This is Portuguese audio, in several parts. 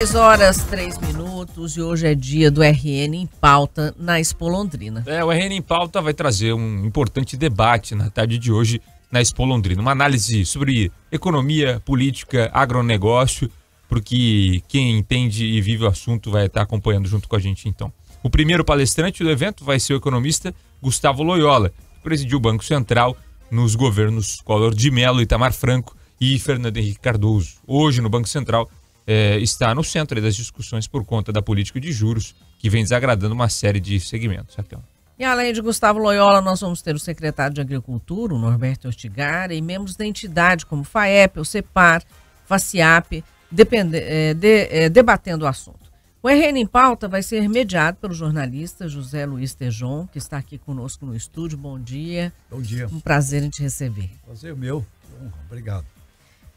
6h03 e hoje é dia do RN em Pauta na Expo Londrina. O RN em Pauta vai trazer um importante debate na tarde de hoje na Expo Londrina. Uma análise sobre economia, política, agronegócio, porque quem entende e vive o assunto vai estar acompanhando junto com a gente então. O primeiro palestrante do evento vai ser o economista Gustavo Loyola, que presidiu o Banco Central nos governos Collor de Mello, Itamar Franco e Fernando Henrique Cardoso. Hoje no Banco Central está no centro das discussões por conta da política de juros, que vem desagradando uma série de segmentos. Raquel. E além de Gustavo Loyola, nós vamos ter o secretário de Agricultura, o Norberto Ortigara, e membros da entidade como FAEP, o CEPAR, FACIAP, debatendo o assunto. O RN em Pauta vai ser mediado pelo jornalista José Luiz Tejon, que está aqui conosco no estúdio. Bom dia. Bom dia. Um prazer em te receber. Prazer meu. Obrigado.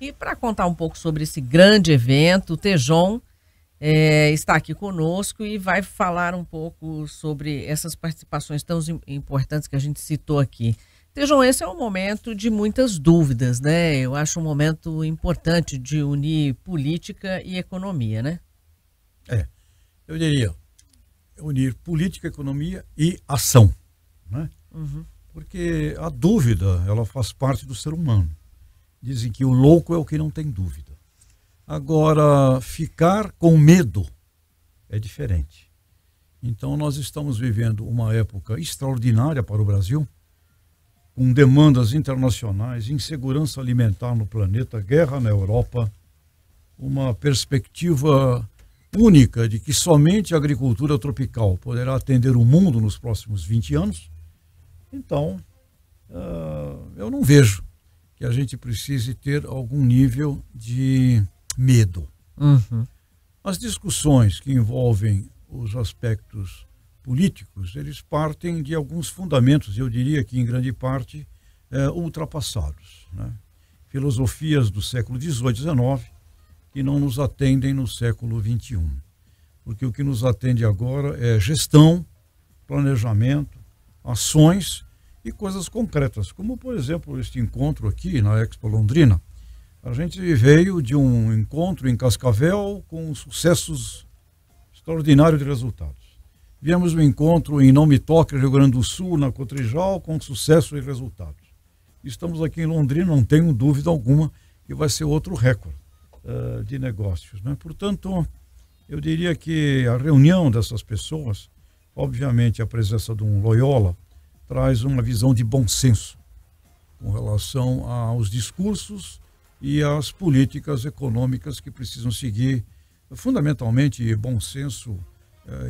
E para contar um pouco sobre esse grande evento, o Tejon está aqui conosco e vai falar um pouco sobre essas participações tão importantes que a gente citou aqui. Tejon, esse é um momento de muitas dúvidas, né? Eu acho um momento importante de unir política e economia, né? Eu diria unir política, economia e ação, né? Uhum. Porque a dúvida, ela faz parte do ser humano. Dizem que o louco é o que não tem dúvida. Agora, ficar com medo é diferente. Então, nós estamos vivendo uma época extraordinária para o Brasil, com demandas internacionais, insegurança alimentar no planeta, guerra na Europa, uma perspectiva única de que somente a agricultura tropical poderá atender o mundo nos próximos 20 anos. Então, eu não vejo que a gente precise ter algum nível de medo. Uhum. As discussões que envolvem os aspectos políticos, eles partem de alguns fundamentos, eu diria que em grande parte ultrapassados, né? Filosofias do século XVIII, XIX, que não nos atendem no século XXI. Porque o que nos atende agora é gestão, planejamento, ações e coisas concretas, como por exemplo este encontro aqui na Expo Londrina. A gente veio de um encontro em Cascavel com sucessos extraordinários de resultados. Viemos um encontro em Não Me Toque, Rio Grande do Sul, na Cotrijal, com sucesso e resultados. Estamos aqui em Londrina, não tenho dúvida alguma que vai ser outro recorde de negócios, né? Portanto, eu diria que a reunião dessas pessoas, obviamente a presença de um Loyola, traz uma visão de bom senso com relação aos discursos e às políticas econômicas que precisam seguir, fundamentalmente bom senso.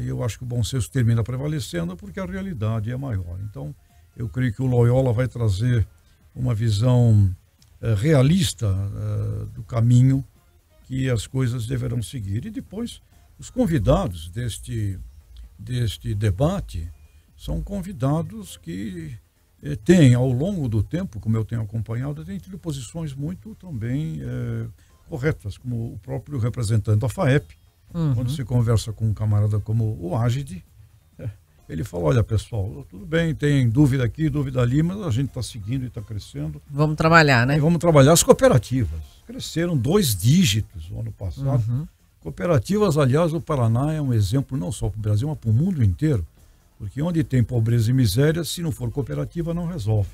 Eu acho que o bom senso termina prevalecendo porque a realidade é maior. Então, eu creio que o Loyola vai trazer uma visão realista do caminho que as coisas deverão seguir. E depois, os convidados deste debate são convidados que têm, ao longo do tempo, como eu tenho acompanhado, têm tido posições muito também corretas, como o próprio representante da FAEP. Uhum. Quando se conversa com um camarada como o Ágide, ele fala: olha pessoal, tudo bem, tem dúvida aqui, dúvida ali, mas a gente está seguindo e está crescendo. Vamos trabalhar, né? E vamos trabalhar. As cooperativas cresceram 2 dígitos no ano passado. Uhum. Cooperativas, aliás, o Paraná é um exemplo não só para o Brasil, mas para o mundo inteiro. Porque onde tem pobreza e miséria, se não for cooperativa, não resolve.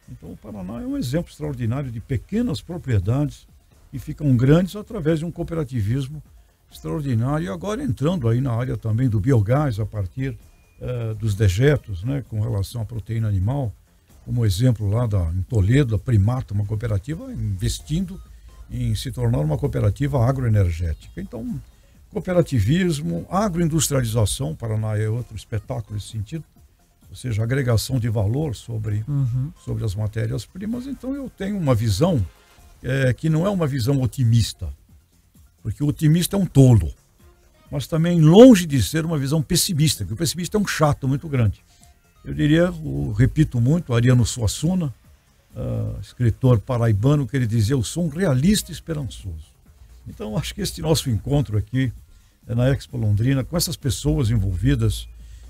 Então o Paraná é um exemplo extraordinário de pequenas propriedades que ficam grandes através de um cooperativismo extraordinário. E agora entrando aí na área também do biogás, a partir dos dejetos, né, com relação à proteína animal, como exemplo lá em Toledo, a Primata, uma cooperativa investindo em se tornar uma cooperativa agroenergética. Então, cooperativismo, agroindustrialização, Paraná é outro espetáculo nesse sentido, ou seja, agregação de valor sobre as matérias-primas. Então eu tenho uma visão que não é uma visão otimista, porque o otimista é um tolo, mas também longe de ser uma visão pessimista, porque o pessimista é um chato muito grande. Eu diria, repito muito, Ariano Suassuna, escritor paraibano, que ele dizia: eu sou um realista esperançoso. Então, acho que este nosso encontro aqui na Expo Londrina, com essas pessoas envolvidas,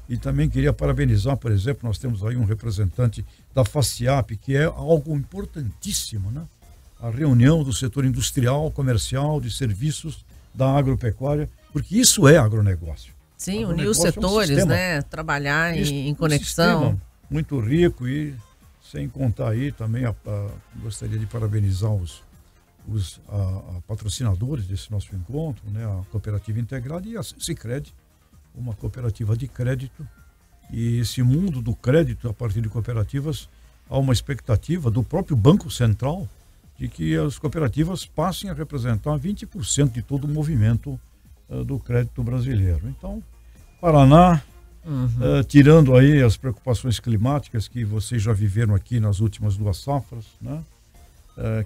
e também queria parabenizar, por exemplo, nós temos aí um representante da FACIAP, que é algo importantíssimo, né? A reunião do setor industrial, comercial, de serviços da agropecuária, porque isso é agronegócio. Sim, unir os setores, né? Trabalhar em conexão. Muito rico e sem contar aí também, gostaria de parabenizar os patrocinadores desse nosso encontro, né? A Cooperativa Integrada e a Sicredi, uma cooperativa de crédito. E esse mundo do crédito a partir de cooperativas, há uma expectativa do próprio Banco Central de que as cooperativas passem a representar 20% de todo o movimento do crédito brasileiro. Então, Paraná, tirando aí as preocupações climáticas que vocês já viveram aqui nas últimas 2 safras, né?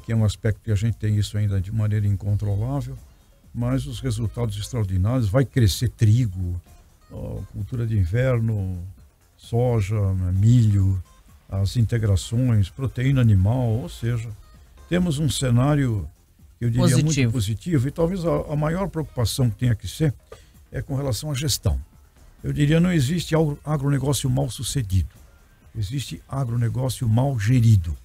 Que é um aspecto que a gente tem isso ainda de maneira incontrolável, mas os resultados extraordinários, vai crescer trigo, cultura de inverno, soja, milho, as integrações, proteína animal, ou seja, temos um cenário, eu diria, muito positivo, e talvez a maior preocupação que tenha que ser é com relação à gestão. Eu diria, não existe agronegócio mal sucedido, existe agronegócio mal gerido.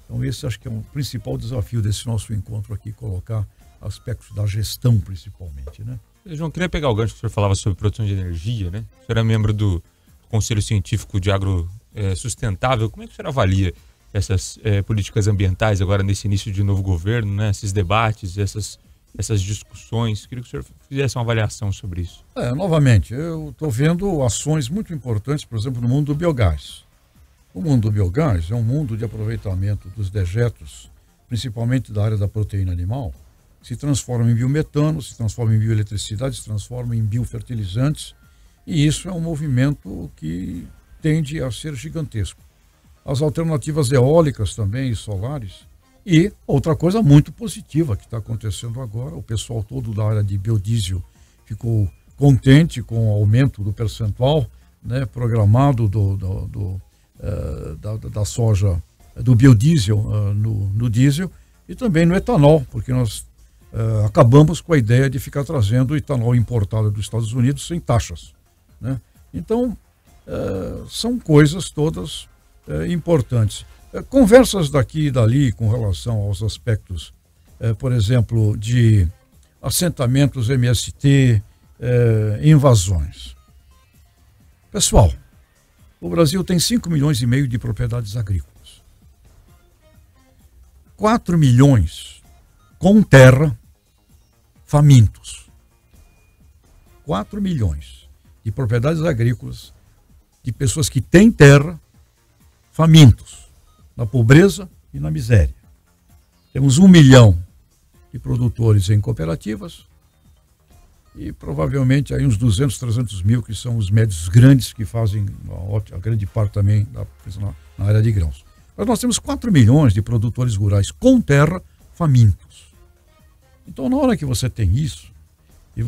Então esse acho que é o principal desafio desse nosso encontro aqui, colocar aspectos da gestão principalmente, né? João, queria pegar o gancho que o senhor falava sobre produção de energia, né? O senhor é membro do Conselho Científico de Agro Sustentável. Como é que o senhor avalia essas políticas ambientais agora nesse início de novo governo, né? Esses debates, essas discussões? Queria que o senhor fizesse uma avaliação sobre isso. Novamente, eu estou vendo ações muito importantes, por exemplo, no mundo do biogás. O mundo do biogás é um mundo de aproveitamento dos dejetos, principalmente da área da proteína animal, se transforma em biometano, se transforma em bioeletricidade, se transforma em biofertilizantes, e isso é um movimento que tende a ser gigantesco. As alternativas eólicas também e solares, e outra coisa muito positiva que está acontecendo agora, o pessoal todo da área de biodiesel ficou contente com o aumento do percentual, né, programado da soja, do biodiesel no diesel, e também no etanol, porque nós acabamos com a ideia de ficar trazendo etanol importado dos Estados Unidos sem taxas, né? Então, são coisas todas importantes. Conversas daqui e dali com relação aos aspectos, por exemplo, de assentamentos MST, invasões. Pessoal, o Brasil tem 5,5 milhões de propriedades agrícolas. 4 milhões com terra, famintos. 4 milhões de propriedades agrícolas, de pessoas que têm terra, famintos, na pobreza e na miséria. Temos 1 milhão de produtores em cooperativas e provavelmente aí uns 200, 300 mil que são os médios grandes que fazem a grande parte também na área de grãos. Mas nós temos 4 milhões de produtores rurais com terra, famintos. Então, na hora que você tem isso, e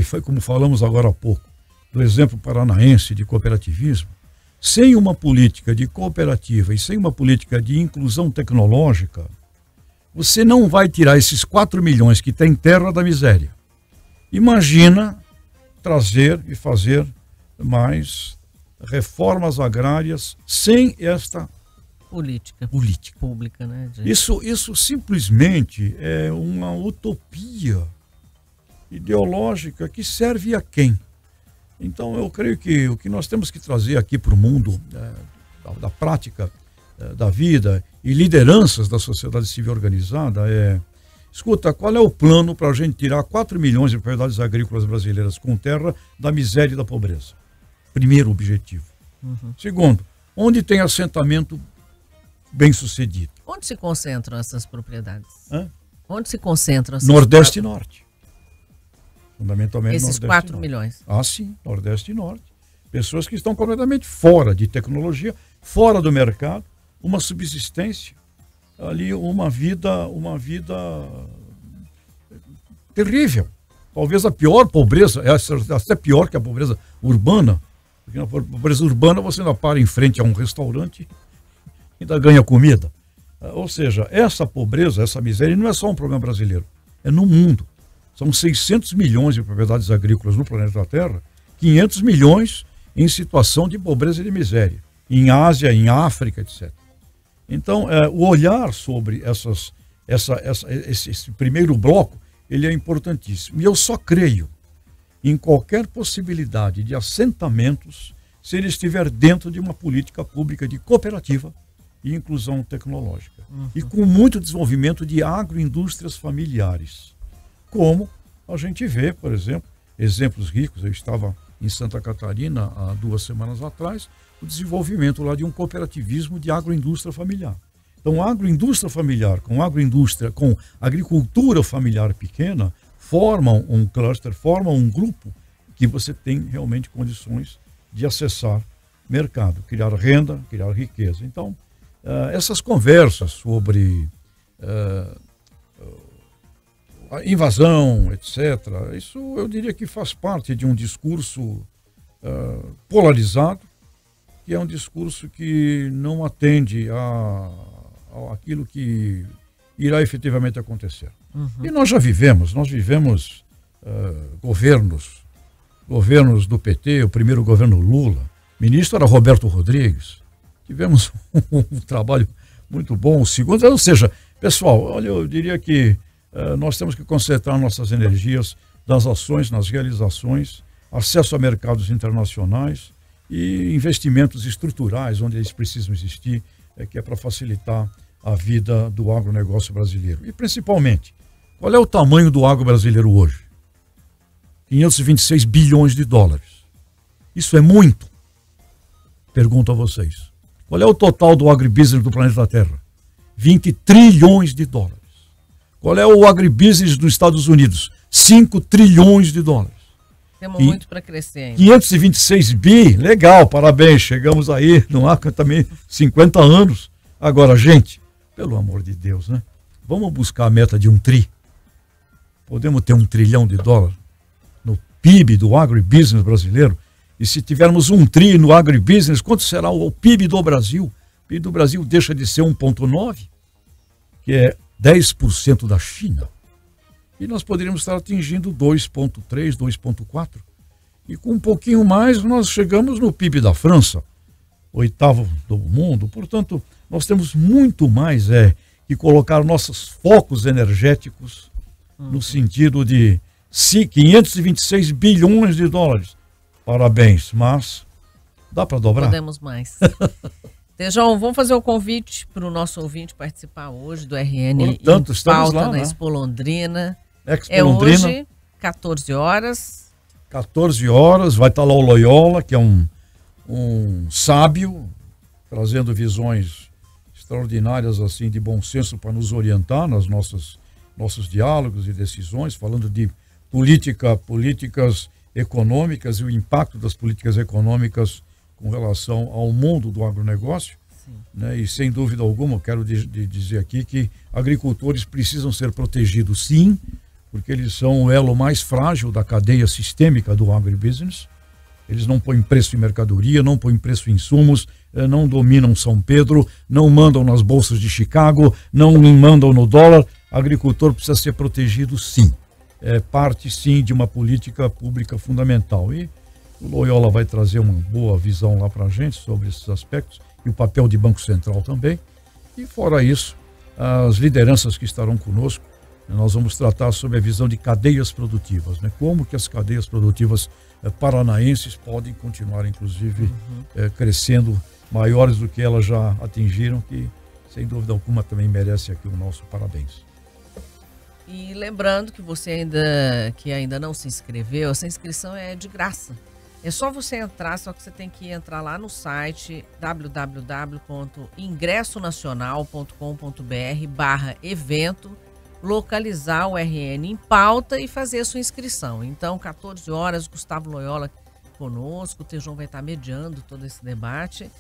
foi como falamos agora há pouco, do exemplo paranaense de cooperativismo, sem uma política de cooperativa e sem uma política de inclusão tecnológica, você não vai tirar esses 4 milhões que têm terra da miséria. Imagina trazer e fazer mais reformas agrárias sem esta política pública, né? Isso simplesmente é uma utopia ideológica que serve a quem? Então eu creio que o que nós temos que trazer aqui para o mundo da prática da vida e lideranças da sociedade civil organizada escuta, qual é o plano para a gente tirar 4 milhões de propriedades agrícolas brasileiras com terra da miséria e da pobreza? Primeiro objetivo. Segundo, onde tem assentamento bem sucedido? Onde se concentram essas propriedades? Onde se concentram essas Nordeste e Norte. Fundamentalmente esses Nordeste 4 e Norte. milhões. Sim, Nordeste e Norte. Pessoas que estão completamente fora de tecnologia, fora do mercado, uma subsistência, ali uma vida terrível. Talvez a pior pobreza, até pior que a pobreza urbana, porque na pobreza urbana você ainda para em frente a um restaurante e ainda ganha comida. Ou seja, essa pobreza, essa miséria não é só um problema brasileiro, é no mundo. São 600 milhões de propriedades agrícolas no planeta Terra, 500 milhões em situação de pobreza e de miséria, em Ásia, em África, etc. Então, o olhar sobre esse primeiro bloco, ele é importantíssimo. E eu só creio em qualquer possibilidade de assentamentos se ele estiver dentro de uma política pública de cooperativa e inclusão tecnológica. E com muito desenvolvimento de agroindústrias familiares. Como a gente vê, por exemplo, exemplos ricos. Eu estava em Santa Catarina há 2 semanas atrás, o desenvolvimento lá de um cooperativismo de agroindústria familiar. Então, agroindústria familiar com agricultura familiar pequena formam um cluster, formam um grupo que você tem realmente condições de acessar mercado, criar renda, criar riqueza. Então, essas conversas sobre a invasão, etc., isso eu diria que faz parte de um discurso polarizado, que é um discurso que não atende àquilo que irá efetivamente acontecer. E nós já vivemos, governos do PT, o primeiro governo Lula, ministro era Roberto Rodrigues, tivemos um trabalho muito bom, o segundo, ou seja, pessoal, olha, eu diria que nós temos que concentrar nossas energias nas ações, nas realizações, acesso a mercados internacionais e investimentos estruturais, onde eles precisam existir, que é para facilitar a vida do agronegócio brasileiro. E principalmente, qual é o tamanho do agro brasileiro hoje? 526 bilhões de dólares. Isso é muito? Pergunto a vocês. Qual é o total do agribusiness do planeta Terra? 20 trilhões de dólares. Qual é o agribusiness dos Estados Unidos? 5 trilhões de dólares. Temos muito para crescer ainda. 526 bi, legal, parabéns, chegamos aí, não há também 50 anos. Agora, gente, pelo amor de Deus, né? Vamos buscar a meta de 1 tri. Podemos ter 1 trilhão de dólares no PIB do agribusiness brasileiro. E se tivermos 1 tri no agribusiness, quanto será o PIB do Brasil? O PIB do Brasil deixa de ser 1,9, que é 10% da China. E nós poderíamos estar atingindo 2,3, 2,4. E com um pouquinho mais, nós chegamos no PIB da França, 8º do mundo. Portanto, nós temos muito mais que colocar nossos focos energéticos no sentido de 526 bilhões de dólares. Parabéns, mas dá para dobrar? Podemos mais. Tejão, vamos fazer o convite para o nosso ouvinte participar hoje do RN Portanto, em Pauta lá, na né? Expo Londrina. Expo é Londrina, hoje, 14 horas. 14 horas, vai estar lá o Loyola, que é um sábio, trazendo visões extraordinárias assim de bom senso para nos orientar nos nossos diálogos e decisões, falando de políticas econômicas e o impacto das políticas econômicas com relação ao mundo do agronegócio, né? E sem dúvida alguma, eu quero dizer aqui que agricultores precisam ser protegidos, sim, porque eles são o elo mais frágil da cadeia sistêmica do agribusiness. Eles não põem preço em mercadoria, não põem preço em insumos, não dominam São Pedro, não mandam nas bolsas de Chicago, não mandam no dólar. Agricultor precisa ser protegido, sim. É parte, sim, de uma política pública fundamental. E o Loyola vai trazer uma boa visão lá para a gente sobre esses aspectos e o papel de Banco Central também. E fora isso, as lideranças que estarão conosco, nós vamos tratar sobre a visão de cadeias produtivas, né? Como que as cadeias produtivas paranaenses podem continuar, inclusive, crescendo maiores do que elas já atingiram, que, sem dúvida alguma, também merece aqui o nosso parabéns. E lembrando que você ainda não se inscreveu, essa inscrição é de graça. É só você entrar, só que você tem que entrar lá no site www.ingressonacional.com.br/evento, localizar o RN em Pauta e fazer a sua inscrição. Então, 14 horas, Gustavo Loyola conosco, o Tejão vai estar mediando todo esse debate,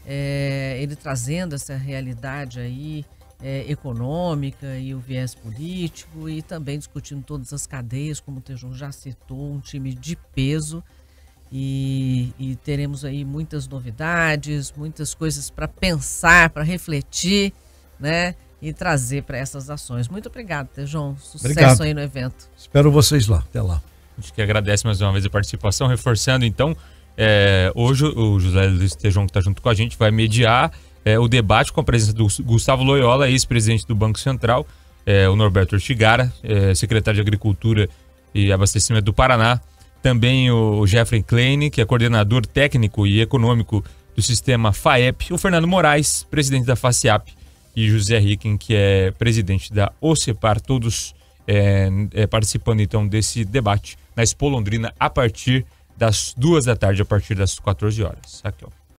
ele trazendo essa realidade aí econômica e o viés político e também discutindo todas as cadeias, como o Tejão já citou, um time de peso. E teremos aí muitas novidades, muitas coisas para pensar, para refletir, né? E trazer para essas ações. Muito obrigado, Tejão. Sucesso aí no evento. Espero vocês lá. Até lá. A gente que agradece mais uma vez a participação, reforçando então, hoje o José Luiz Tejão, que está junto com a gente, vai mediar o debate com a presença do Gustavo Loyola, ex-presidente do Banco Central, o Norberto Ortigara, secretário de Agricultura e Abastecimento do Paraná. Também o Jeffrey Klein, que é coordenador técnico e econômico do sistema FAEP. O Fernando Moraes, presidente da FACIAP. E José Ricken, que é presidente da OCEPAR. Todos participando então desse debate na Expo Londrina a partir das 2 da tarde, a partir das 14 horas. Aqui, ó.